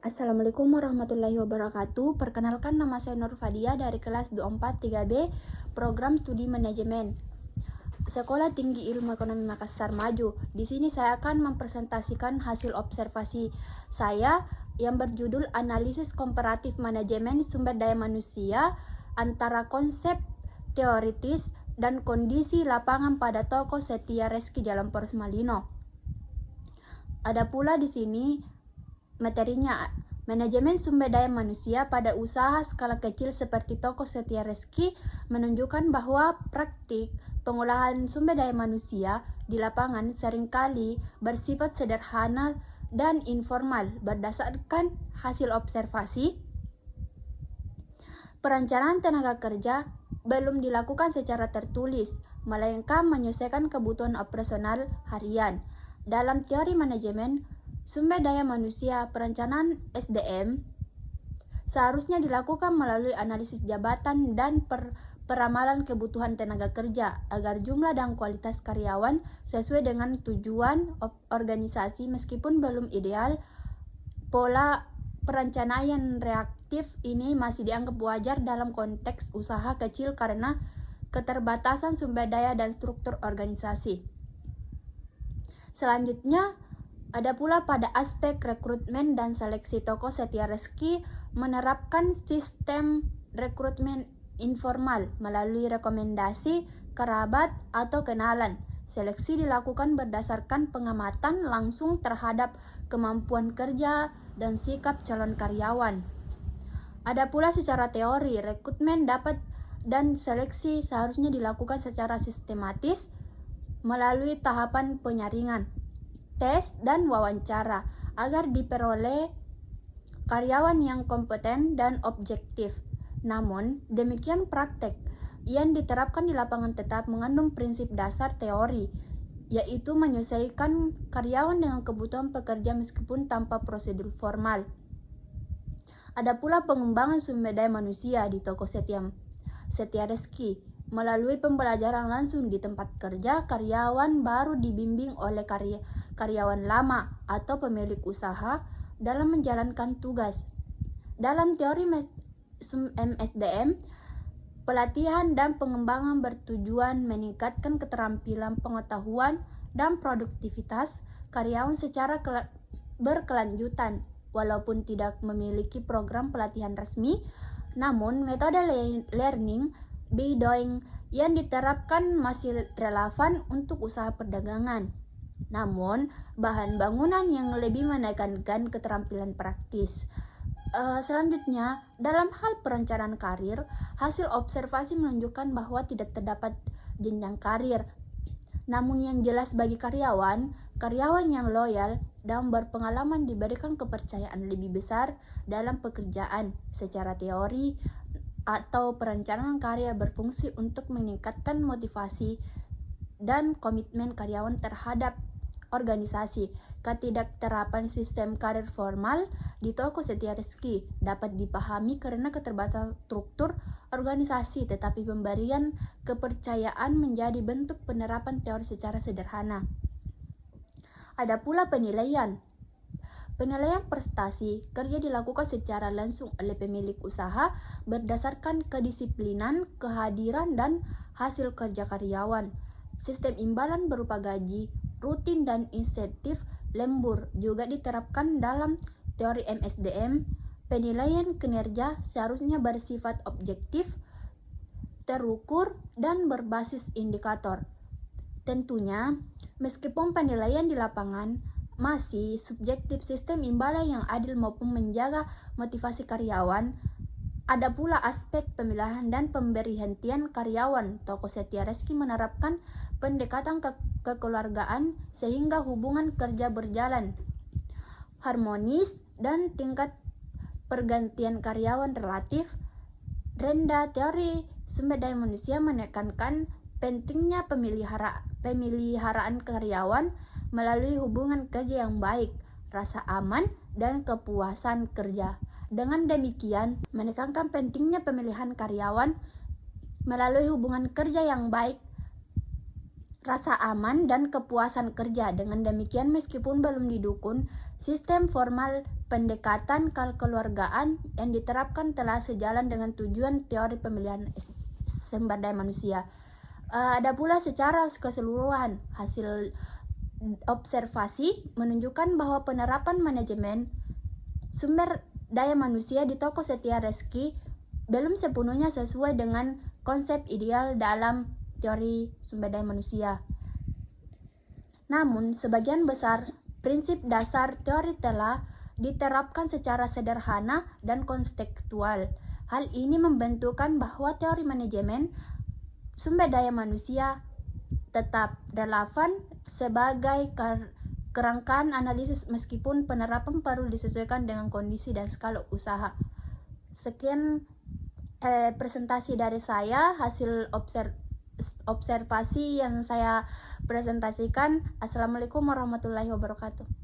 Assalamualaikum warahmatullahi wabarakatuh. Perkenalkan, nama saya Nur Fadia dari kelas 243B, Program Studi Manajemen, Sekolah Tinggi Ilmu Ekonomi Makassar Maju. Di sini saya akan mempresentasikan hasil observasi saya yang berjudul Analisis Komparatif Manajemen Sumber Daya Manusia antara konsep teoritis dan kondisi lapangan pada toko Setia Reski Jalan Poros Malino. Ada pula di sini materinya, manajemen sumber daya manusia pada usaha skala kecil seperti toko Setia Reski menunjukkan bahwa praktik pengolahan sumber daya manusia di lapangan seringkali bersifat sederhana dan informal. Berdasarkan hasil observasi, perencanaan tenaga kerja belum dilakukan secara tertulis, melainkan menyesuaikan kebutuhan operasional harian. Dalam teori manajemen sumber daya manusia, perencanaan SDM seharusnya dilakukan melalui analisis jabatan dan peramalan kebutuhan tenaga kerja agar jumlah dan kualitas karyawan sesuai dengan tujuan organisasi. Meskipun belum ideal, pola perencanaan reaktif ini masih dianggap wajar dalam konteks usaha kecil karena keterbatasan sumber daya dan struktur organisasi. Selanjutnya, ada pula pada aspek rekrutmen dan seleksi. Toko Setia Reski menerapkan sistem rekrutmen informal melalui rekomendasi, kerabat, atau kenalan. Seleksi dilakukan berdasarkan pengamatan langsung terhadap kemampuan kerja dan sikap calon karyawan. Ada pula secara teori, rekrutmen dapat dan seleksi seharusnya dilakukan secara sistematis melalui tahapan penyaringan, tes, dan wawancara agar diperoleh karyawan yang kompeten dan objektif. Namun, demikian praktek yang diterapkan di lapangan tetap mengandung prinsip dasar teori, yaitu menyesuaikan karyawan dengan kebutuhan pekerja meskipun tanpa prosedur formal. Ada pula pengembangan sumber daya manusia di toko Setia Reski. Melalui pembelajaran langsung di tempat kerja, karyawan baru dibimbing oleh karyawan lama atau pemilik usaha dalam menjalankan tugas. Dalam teori MSDM, pelatihan dan pengembangan bertujuan meningkatkan keterampilan, pengetahuan, dan produktivitas karyawan secara berkelanjutan. Walaupun tidak memiliki program pelatihan resmi, namun metode learning by doing yang diterapkan masih relevan untuk usaha perdagangan. Namun, bahan bangunan yang lebih menekankan keterampilan praktis. Selanjutnya, dalam hal perencanaan karir, hasil observasi menunjukkan bahwa tidak terdapat jenjang karir. Namun yang jelas bagi karyawan yang loyal dan berpengalaman diberikan kepercayaan lebih besar dalam pekerjaan. Secara teori atau perencanaan karir berfungsi untuk meningkatkan motivasi dan komitmen karyawan terhadap organisasi. Ketidakterapan sistem karir formal di toko Setia Reski dapat dipahami karena keterbatasan struktur organisasi, tetapi pemberian kepercayaan menjadi bentuk penerapan teori secara sederhana. Ada pula penilaian. Penilaian prestasi kerja dilakukan secara langsung oleh pemilik usaha berdasarkan kedisiplinan, kehadiran, dan hasil kerja karyawan. Sistem imbalan berupa gaji rutin dan insentif lembur juga diterapkan dalam teori MSDM. Penilaian kinerja seharusnya bersifat objektif, terukur, dan berbasis indikator. Tentunya, meskipun penilaian di lapangan masih subjektif, sistem imbalan yang adil maupun menjaga motivasi karyawan. Ada pula aspek pemilihan dan pemberhentian karyawan. Toko Setia Reski menerapkan pendekatan kekeluargaan sehingga hubungan kerja berjalan harmonis dan tingkat pergantian karyawan relatif rendah. Teori sumber daya manusia menekankan pentingnya pemeliharaan karyawan melalui hubungan kerja yang baik, rasa aman, dan kepuasan kerja. Dengan demikian, menekankan pentingnya pemilihan karyawan melalui hubungan kerja yang baik, rasa aman, dan kepuasan kerja. Dengan demikian, meskipun belum didukung sistem formal pendekatan kekeluargaan yang diterapkan telah sejalan dengan tujuan teori pemilihan sumber daya manusia. Ada pula secara keseluruhan, hasil observasi menunjukkan bahwa penerapan manajemen sumber daya manusia di Toko Setia Reski belum sepenuhnya sesuai dengan konsep ideal dalam teori sumber daya manusia. Namun, sebagian besar prinsip dasar teori telah diterapkan secara sederhana dan kontekstual. Hal ini membentukkan bahwa teori manajemen sumber daya manusia tetap relevan sebagai kerangkaan analisis meskipun penerapan perlu disesuaikan dengan kondisi dan skala usaha. Sekian presentasi dari saya, hasil observasi yang saya presentasikan. Assalamualaikum warahmatullahi wabarakatuh.